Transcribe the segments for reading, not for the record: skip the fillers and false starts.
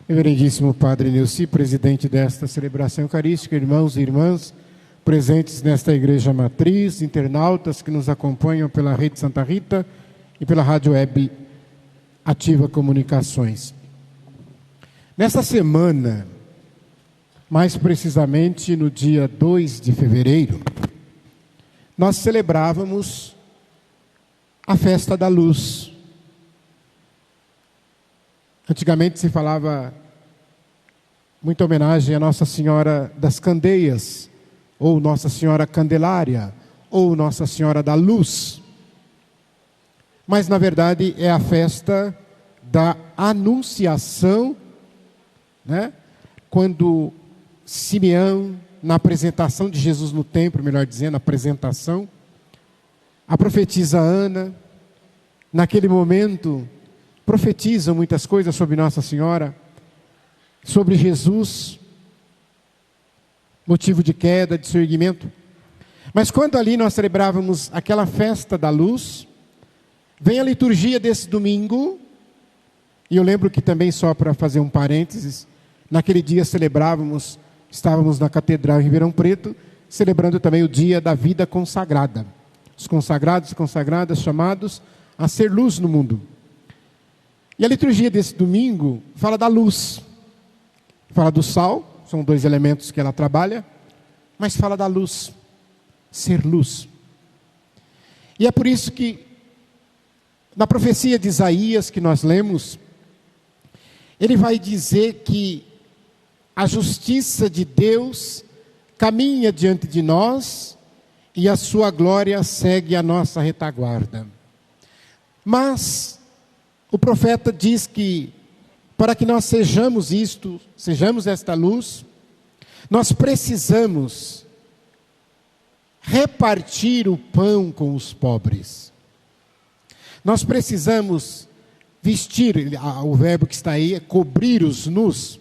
Reverendíssimo Padre Nilci, presidente desta celebração eucarística, irmãos e irmãs presentes nesta igreja matriz, internautas que nos acompanham pela Rede Santa Rita e pela Rádio Web Ativa Comunicações. Nesta semana, mais precisamente no dia 2 de fevereiro, nós celebrávamos a Festa da Luz. Antigamente se falava muita homenagem a Nossa Senhora das Candeias, ou Nossa Senhora Candelária, ou Nossa Senhora da Luz. Mas, na verdade, é a festa da Anunciação, né? Quando Simeão, na apresentação de Jesus no templo, melhor dizendo, a apresentação, a profetisa Ana, naquele momento, profetizam muitas coisas sobre Nossa Senhora, sobre Jesus, motivo de queda, de seu erguimento. Mas quando ali nós celebrávamos aquela festa da luz, vem a liturgia desse domingo, e eu lembro que também, só para fazer um parênteses, naquele dia estávamos na Catedral em Ribeirão Preto, celebrando também o dia da vida consagrada. Os consagrados e consagradas chamados a ser luz no mundo. E a liturgia desse domingo fala da luz, fala do sal, são dois elementos que ela trabalha, mas fala da luz, ser luz. E é por isso que, na profecia de Isaías que nós lemos, ele vai dizer que a justiça de Deus caminha diante de nós e a sua glória segue a nossa retaguarda. Mas o profeta diz que, para que nós sejamos esta luz, nós precisamos repartir o pão com os pobres. Nós precisamos vestir, o verbo que está aí é cobrir os nus.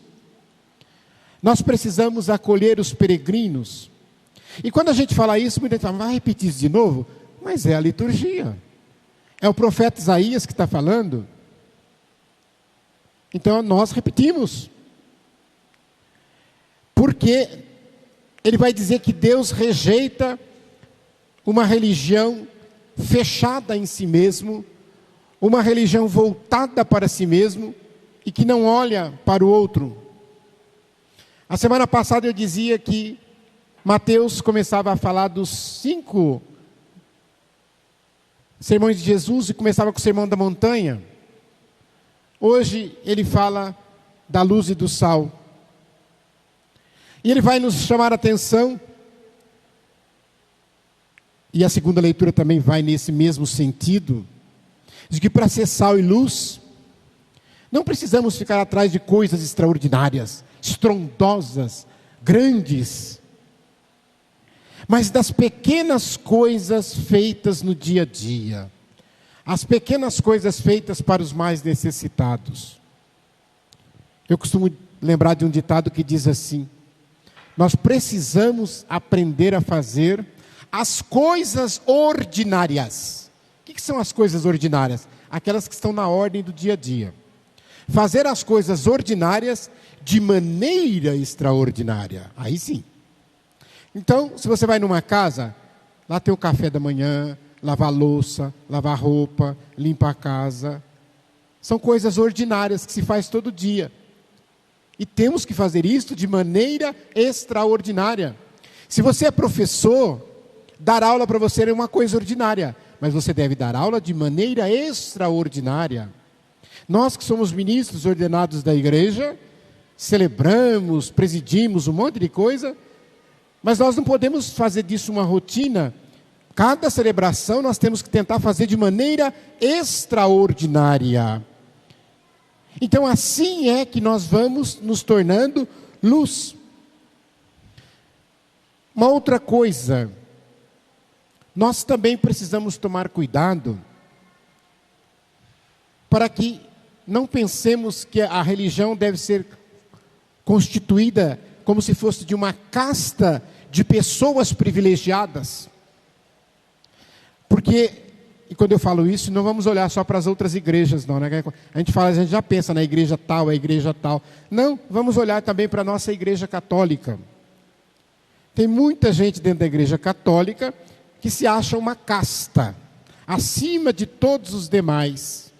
Nós precisamos acolher os peregrinos. E quando a gente fala isso, muita gente fala, vai repetir isso de novo? Mas é a liturgia. É o profeta Isaías que está falando. Então nós repetimos. Porque ele vai dizer que Deus rejeita uma religião fechada em si mesmo, uma religião voltada para si mesmo e que não olha para o outro. A semana passada eu dizia que Mateus começava a falar dos 5 sermões de Jesus e começava com o Sermão da Montanha. Hoje ele fala da luz e do sal. E ele vai nos chamar a atenção, e a segunda leitura também vai nesse mesmo sentido, de que para ser sal e luz, não precisamos ficar atrás de coisas extraordinárias, estrondosas, grandes, mas das pequenas coisas feitas no dia a dia, as pequenas coisas feitas para os mais necessitados. Eu costumo lembrar de um ditado que diz assim: nós precisamos aprender a fazer as coisas ordinárias. O que são as coisas ordinárias? Aquelas que estão na ordem do dia a dia. Fazer as coisas ordinárias de maneira extraordinária. Aí sim. Então, se você vai numa casa, lá tem o café da manhã, lavar louça, lavar roupa, limpar a casa. São coisas ordinárias que se faz todo dia. E temos que fazer isso de maneira extraordinária. Se você é professor, dar aula para você é uma coisa ordinária, mas você deve dar aula de maneira extraordinária. Nós que somos ministros ordenados da igreja, celebramos, presidimos um monte de coisa, mas nós não podemos fazer disso uma rotina. Cada celebração nós temos que tentar fazer de maneira extraordinária. Então assim é que nós vamos nos tornando luz. Uma outra coisa, nós também precisamos tomar cuidado para que não pensemos que a religião deve ser constituída como se fosse de uma casta de pessoas privilegiadas. Porque e quando eu falo isso, não vamos olhar só para as outras igrejas, não, né? A gente já pensa na igreja tal, a igreja tal. Não, vamos olhar também para a nossa igreja católica. Tem muita gente dentro da igreja católica que se acha uma casta, acima de todos os demais.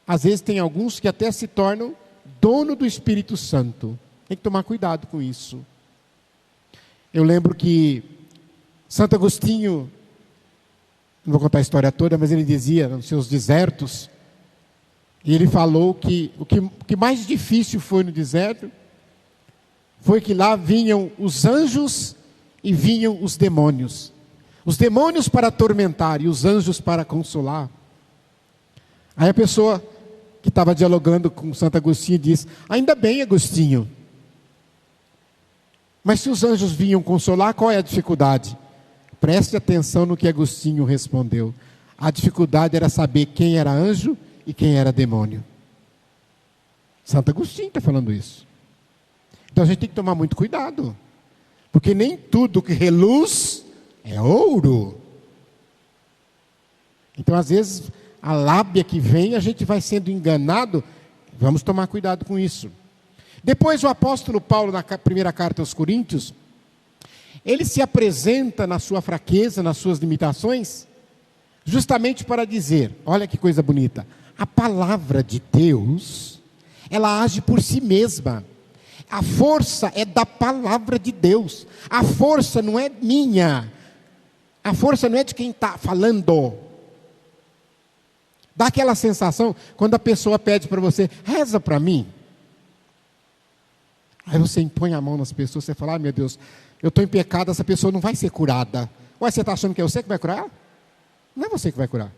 Às vezes tem alguns que até se tornam dono do Espírito Santo. Tem que tomar cuidado com isso. Eu lembro que Santo Agostinho, não vou contar a história toda, mas ele dizia nos seus desertos, e ele falou que o que mais difícil foi no deserto, foi que lá vinham os anjos e vinham os demônios. Os demônios para atormentar e os anjos para consolar. Aí a pessoa que estava dialogando com Santo Agostinho diz: ainda bem, Agostinho. Mas se os anjos vinham consolar, qual é a dificuldade? Preste atenção no que Agostinho respondeu. A dificuldade era saber quem era anjo e quem era demônio. Santo Agostinho está falando isso. Então a gente tem que tomar muito cuidado. Porque nem tudo que reluz é ouro. Então às vezes a lábia que vem, a gente vai sendo enganado. Vamos tomar cuidado com isso. Depois o apóstolo Paulo, na primeira carta aos Coríntios, ele se apresenta na sua fraqueza, nas suas limitações, justamente para dizer, olha que coisa bonita, a palavra de Deus, ela age por si mesma. A força é da palavra de Deus. A força não é minha. A força não é de quem está falando. Dá aquela sensação, quando a pessoa pede para você, reza para mim. Aí você impõe a mão nas pessoas, você fala, meu Deus, eu estou em pecado, essa pessoa não vai ser curada. Ué, você está achando que é você que vai curar? Não é você que vai curar.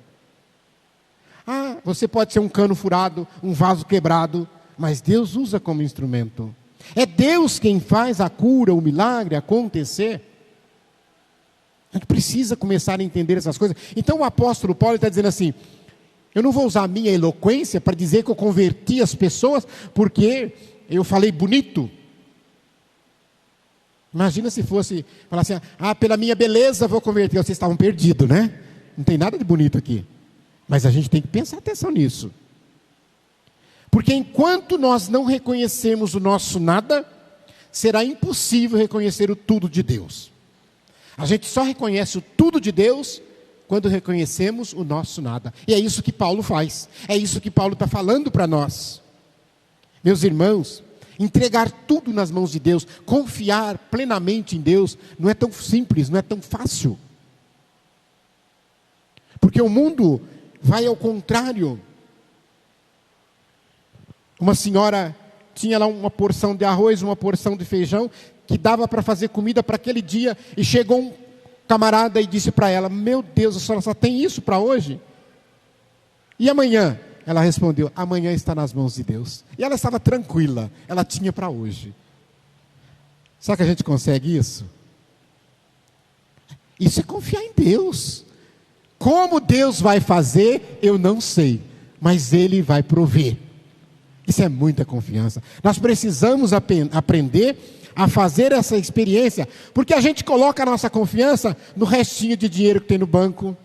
Ah, você pode ser um cano furado, um vaso quebrado, mas Deus usa como instrumento. É Deus quem faz a cura, o milagre acontecer. A gente precisa começar a entender essas coisas. Então o apóstolo Paulo está dizendo assim, eu não vou usar a minha eloquência para dizer que eu converti as pessoas porque eu falei bonito. Imagina se fosse, falar assim, pela minha beleza vou converter. Vocês estavam perdidos, né? Não tem nada de bonito aqui. Mas a gente tem que prestar atenção nisso. Porque enquanto nós não reconhecermos o nosso nada, será impossível reconhecer o tudo de Deus. A gente só reconhece o tudo de Deus quando reconhecemos o nosso nada. E é isso que Paulo faz. É isso que Paulo está falando para nós. Meus irmãos, entregar tudo nas mãos de Deus, confiar plenamente em Deus, não é tão simples, não é tão fácil. Porque o mundo vai ao contrário. Uma senhora tinha lá uma porção de arroz, uma porção de feijão, que dava para fazer comida para aquele dia, e chegou um camarada e disse para ela, meu Deus, a senhora só tem isso para hoje? E amanhã? Ela respondeu, amanhã está nas mãos de Deus. E ela estava tranquila, ela tinha para hoje. Será que a gente consegue isso? Isso é confiar em Deus. Como Deus vai fazer, eu não sei, mas Ele vai prover. Isso é muita confiança. Nós precisamos aprender a fazer essa experiência, porque a gente coloca a nossa confiança no restinho de dinheiro que tem no banco,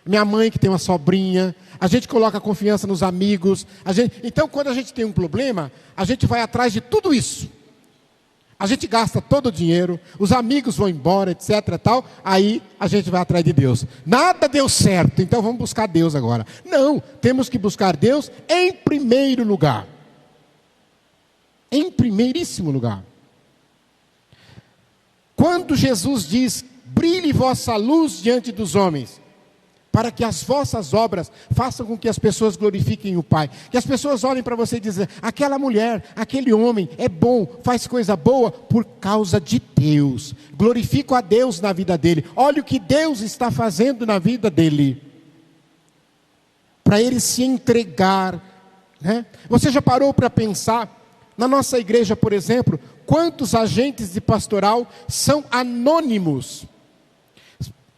minha mãe que tem uma sobrinha, a gente coloca a confiança nos amigos, então quando a gente tem um problema, a gente vai atrás de tudo isso, a gente gasta todo o dinheiro, os amigos vão embora, etc, tal, aí a gente vai atrás de Deus, nada deu certo, então vamos buscar Deus agora. Não, temos que buscar Deus em primeiro lugar, em primeiríssimo lugar. Quando Jesus diz, brilhe vossa luz diante dos homens, para que as vossas obras façam com que as pessoas glorifiquem o Pai. Que as pessoas olhem para você e dizem, aquela mulher, aquele homem é bom, faz coisa boa por causa de Deus. Glorifico a Deus na vida dele. Olha o que Deus está fazendo na vida dele. Para ele se entregar. Né? Você já parou para pensar, na nossa igreja, por exemplo, quantos agentes de pastoral são anônimos,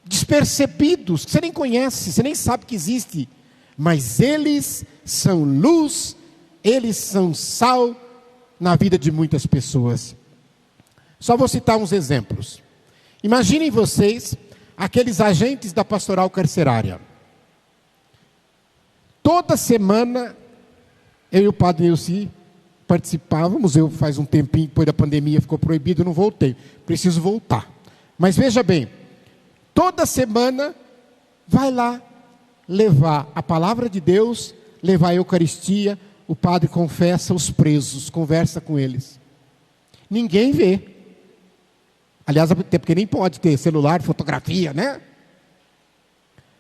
despercebidos, que você nem conhece, você nem sabe que existe, mas eles são luz, eles são sal na vida de muitas pessoas. Só vou citar uns exemplos. Imaginem vocês, aqueles agentes da pastoral carcerária. Toda semana, eu e o padre Neuci participávamos. Eu faz um tempinho, depois da pandemia ficou proibido, eu não voltei. Preciso voltar. Mas veja bem, toda semana vai lá levar a palavra de Deus, levar a Eucaristia. O padre confessa os presos, conversa com eles. Ninguém vê. Aliás, até porque nem pode ter celular, fotografia, né?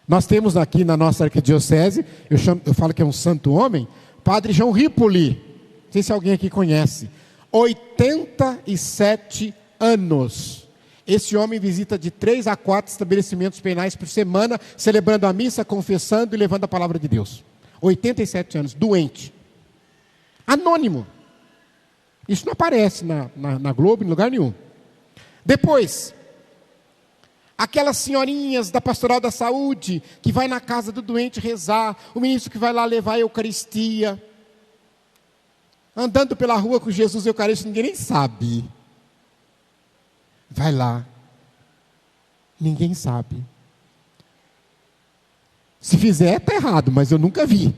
Nós temos aqui na nossa arquidiocese, eu falo que é um santo homem, Padre João Ripoli. Não sei se alguém aqui conhece. 87 anos. Esse homem visita de 3 a 4 estabelecimentos penais por semana, celebrando a missa, confessando e levando a palavra de Deus. 87 anos, doente. Anônimo. Isso não aparece na Globo, em lugar nenhum. Depois, aquelas senhorinhas da Pastoral da Saúde, que vai na casa do doente rezar, o ministro que vai lá levar a Eucaristia, andando pela rua com Jesus Eucarístico, ninguém nem sabe. Vai lá, ninguém sabe. Se fizer, está errado, mas eu nunca vi.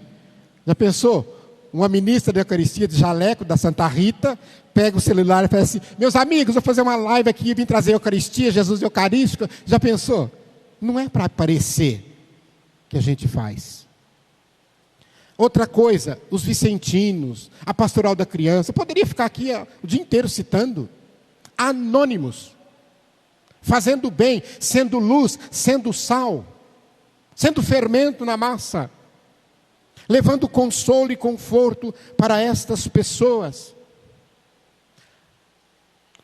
Já pensou? Uma ministra da Eucaristia de jaleco, da Santa Rita, pega o celular e fala assim: meus amigos, vou fazer uma live aqui, vim trazer a Eucaristia, Jesus Eucarístico. Já pensou? Não é para aparecer que a gente faz. Outra coisa, os vicentinos, a Pastoral da Criança, eu poderia ficar aqui o dia inteiro citando. Anônimos, fazendo bem, sendo luz, sendo sal, sendo fermento na massa, levando consolo e conforto para estas pessoas,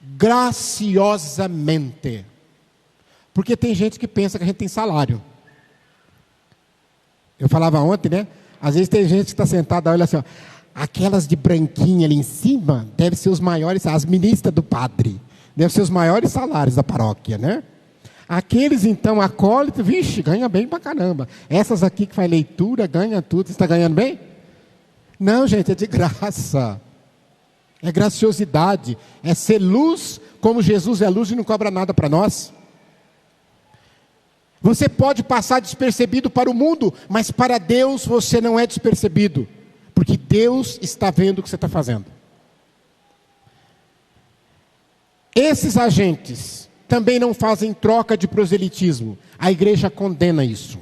graciosamente, porque tem gente que pensa que a gente tem salário. Eu falava ontem, né? Às vezes tem gente que está sentada, olha assim, ó, aquelas de branquinha ali em cima, devem ser os maiores, as ministras do padre, devem ser os maiores salários da paróquia, né? Aqueles, então, acólitos, vixe, ganha bem pra caramba. Essas aqui que faz leitura, ganha tudo. Você está ganhando bem? Não, gente, é de graça. É graciosidade. É ser luz, como Jesus é luz e não cobra nada para nós. Você pode passar despercebido para o mundo, mas para Deus você não é despercebido. Porque Deus está vendo o que você está fazendo. Esses agentes também não fazem troca de proselitismo. A igreja condena isso.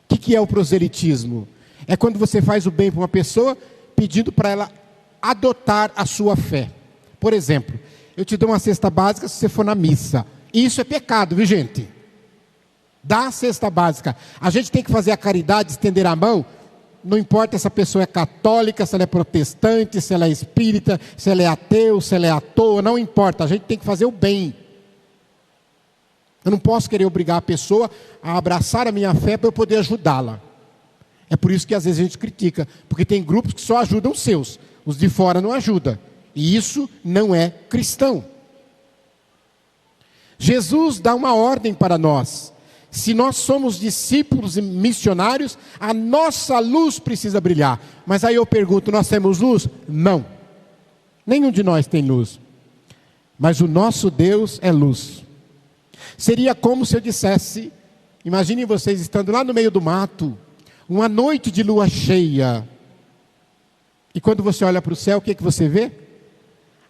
O que é o proselitismo? É quando você faz o bem para uma pessoa, pedindo para ela adotar a sua fé. Por exemplo, eu te dou uma cesta básica se você for na missa. Isso é pecado, viu, gente? Dá a cesta básica. A gente tem que fazer a caridade, estender a mão. Não importa se a pessoa é católica, se ela é protestante, se ela é espírita, se ela é ateu, se ela é à toa, não importa. A gente tem que fazer o bem. Eu não posso querer obrigar a pessoa a abraçar a minha fé para eu poder ajudá-la. É por isso que às vezes a gente critica, porque tem grupos que só ajudam os seus, os de fora não ajudam. E isso não é cristão. Jesus dá uma ordem para nós. Se nós somos discípulos e missionários, a nossa luz precisa brilhar. Mas aí eu pergunto, nós temos luz? Não. Nenhum de nós tem luz. Mas o nosso Deus é luz. Seria como se eu dissesse, imaginem vocês estando lá no meio do mato, uma noite de lua cheia, e quando você olha para o céu, o que você vê?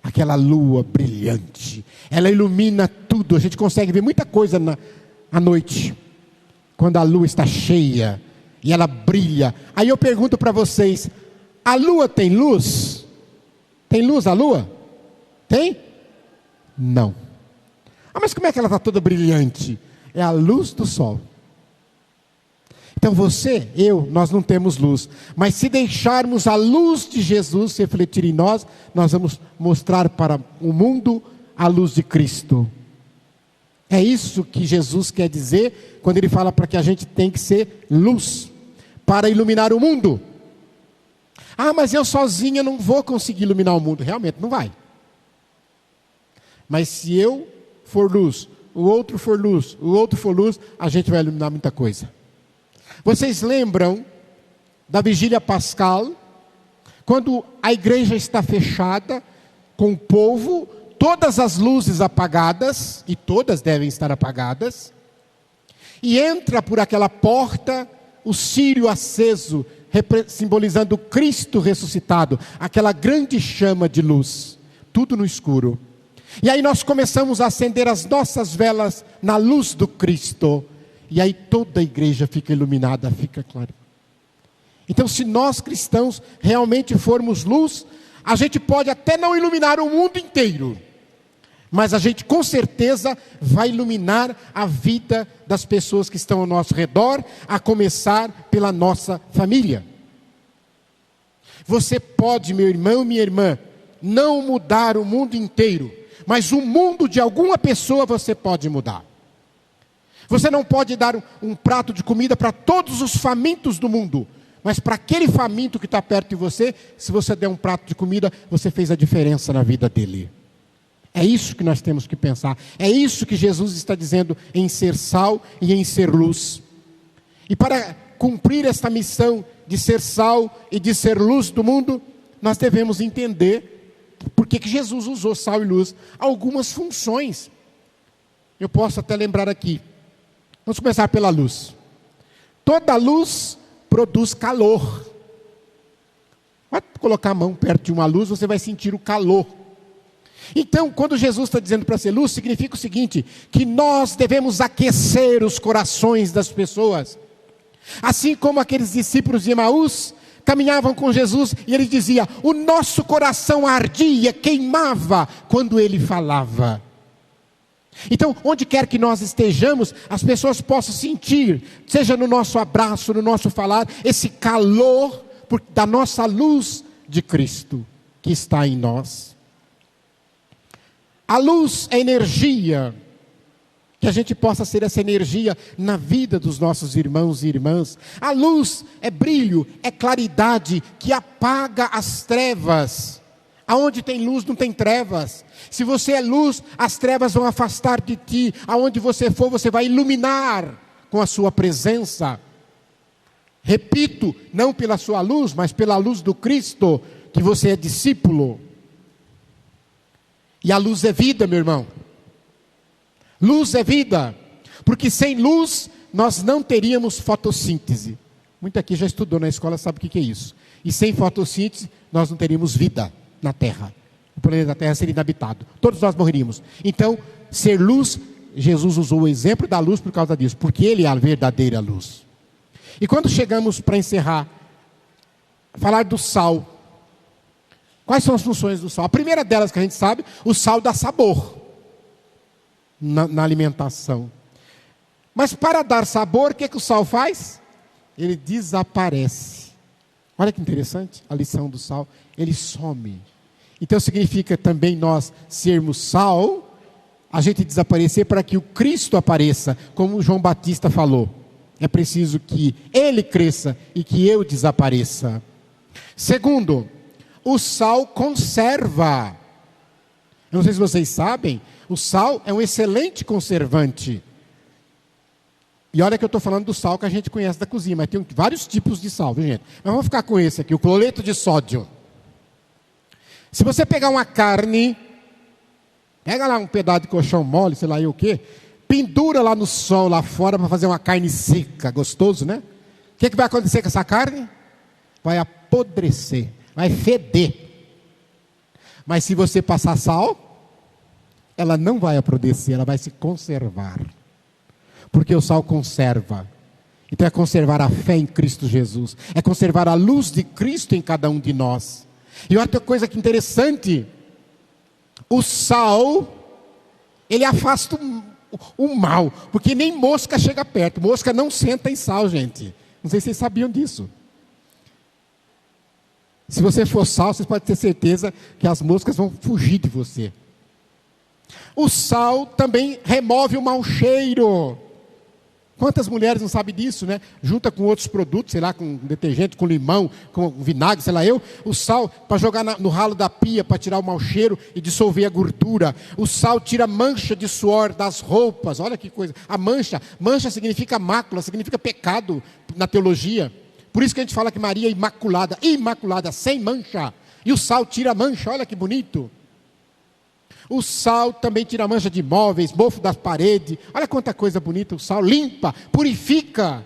Aquela lua brilhante, ela ilumina tudo, a gente consegue ver muita coisa à noite, quando a lua está cheia, e ela brilha. Aí eu pergunto para vocês, a lua tem luz? Tem luz a lua? Tem? Não. Ah, mas como é que ela está toda brilhante? É a luz do sol. Então você, nós não temos luz. Mas se deixarmos a luz de Jesus se refletir em nós, nós vamos mostrar para o mundo a luz de Cristo. É isso que Jesus quer dizer quando ele fala para que a gente tem que ser luz para iluminar o mundo. Ah, mas eu sozinha não vou conseguir iluminar o mundo. Realmente não vai. Mas se eu for luz, o outro for luz, o outro for luz, a gente vai iluminar muita coisa. Vocês lembram da vigília pascal, quando a igreja está fechada, com o povo, todas as luzes apagadas, e todas devem estar apagadas, e entra por aquela porta o círio aceso, simbolizando Cristo ressuscitado, aquela grande chama de luz, tudo no escuro. E aí nós começamos a acender as nossas velas na luz do Cristo, e aí toda a igreja fica iluminada, fica clara. Então, se nós cristãos realmente formos luz, a gente pode até não iluminar o mundo inteiro, mas a gente com certeza vai iluminar a vida das pessoas que estão ao nosso redor, a começar pela nossa família. Você pode, meu irmão, minha irmã, não mudar o mundo inteiro, mas o mundo de alguma pessoa você pode mudar. Você não pode dar um prato de comida para todos os famintos do mundo, mas para aquele faminto que está perto de você, se você der um prato de comida, você fez a diferença na vida dele. É isso que nós temos que pensar. É isso que Jesus está dizendo em ser sal e em ser luz. E para cumprir esta missão de ser sal e de ser luz do mundo, nós devemos entender por que Jesus usou sal e luz. Algumas funções. Eu posso até lembrar aqui. Vamos começar pela luz. Toda luz produz calor. Vai colocar a mão perto de uma luz, você vai sentir o calor. Então, quando Jesus está dizendo para ser luz, significa o seguinte, que nós devemos aquecer os corações das pessoas. Assim como aqueles discípulos de Emaús caminhavam com Jesus e ele dizia, o nosso coração ardia, queimava quando ele falava. Então, onde quer que nós estejamos, as pessoas possam sentir, seja no nosso abraço, no nosso falar, esse calor da nossa luz de Cristo que está em nós. A luz é energia, que a gente possa ser essa energia na vida dos nossos irmãos e irmãs. A luz é brilho, é claridade que apaga as trevas. Aonde tem luz não tem trevas. Se você é luz, as trevas vão afastar de ti. Aonde você for, você vai iluminar com a sua presença. Repito, não pela sua luz, mas pela luz do Cristo, que você é discípulo. E a luz é vida, meu irmão. Luz é vida. Porque sem luz, nós não teríamos fotossíntese. Muita aqui já estudou na escola, sabe o que é isso. E sem fotossíntese, nós não teríamos vida na Terra. O planeta Terra seria inabitado. Todos nós morreríamos. Então, ser luz, Jesus usou o exemplo da luz por causa disso. Porque Ele é a verdadeira luz. E quando chegamos para encerrar, falar do sal. Quais são as funções do sal? A primeira delas que a gente sabe, o sal dá sabor na alimentação. Mas para dar sabor, o que o sal faz? Ele desaparece. Olha que interessante a lição do sal. Ele some. Então significa também nós sermos sal, a gente desaparecer para que o Cristo apareça, como João Batista falou. É preciso que Ele cresça e que eu desapareça. Segundo, o sal conserva. Eu não sei se vocês sabem, o sal é um excelente conservante. E olha que eu estou falando do sal que a gente conhece da cozinha, mas tem vários tipos de sal, viu, gente? Mas vamos ficar com esse aqui, o cloreto de sódio. Se você pegar uma carne, pega lá um pedaço de colchão mole, sei lá o quê, pendura lá no sol, lá fora, para fazer uma carne seca, gostoso, né? O que vai acontecer com essa carne? Vai apodrecer, vai feder. Mas se você passar sal, ela não vai apodrecer, ela vai se conservar. Porque o sal conserva. Então é conservar a fé em Cristo Jesus. É conservar a luz de Cristo em cada um de nós. E outra coisa que interessante, o sal, ele afasta o mal. Porque nem mosca chega perto. Mosca não senta em sal, gente. Não sei se vocês sabiam disso. Se você for sal, vocês podem ter certeza que as moscas vão fugir de você. O sal também remove o mau cheiro. Quantas mulheres não sabem disso, né? Junta com outros produtos, sei lá, com detergente, com limão, com vinagre, sei lá o sal para jogar no ralo da pia, para tirar o mau cheiro e dissolver a gordura. O sal tira mancha de suor das roupas, olha que coisa. A mancha significa mácula, significa pecado na teologia. Por isso que a gente fala que Maria é imaculada, sem mancha. E o sal tira a mancha, olha que bonito. O sal também tira a mancha de móveis, mofo das paredes. Olha quanta coisa bonita, o sal limpa, purifica.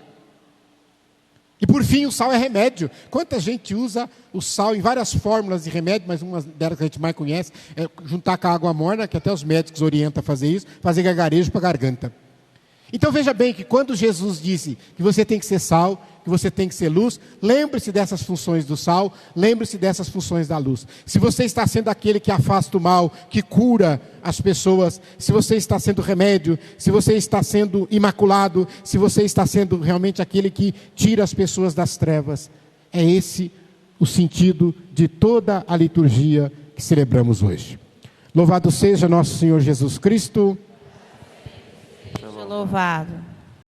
E por fim, o sal é remédio. Quanta gente usa o sal em várias fórmulas de remédio, mas uma delas que a gente mais conhece é juntar com a água morna, que até os médicos orientam a fazer isso, fazer gargarejo para a garganta. Então veja bem que quando Jesus disse que você tem que ser sal, que você tem que ser luz, lembre-se dessas funções do sal, lembre-se dessas funções da luz. Se você está sendo aquele que afasta o mal, que cura as pessoas, se você está sendo remédio, se você está sendo imaculado, se você está sendo realmente aquele que tira as pessoas das trevas, é esse o sentido de toda a liturgia que celebramos hoje. Louvado seja nosso Senhor Jesus Cristo. Seja louvado.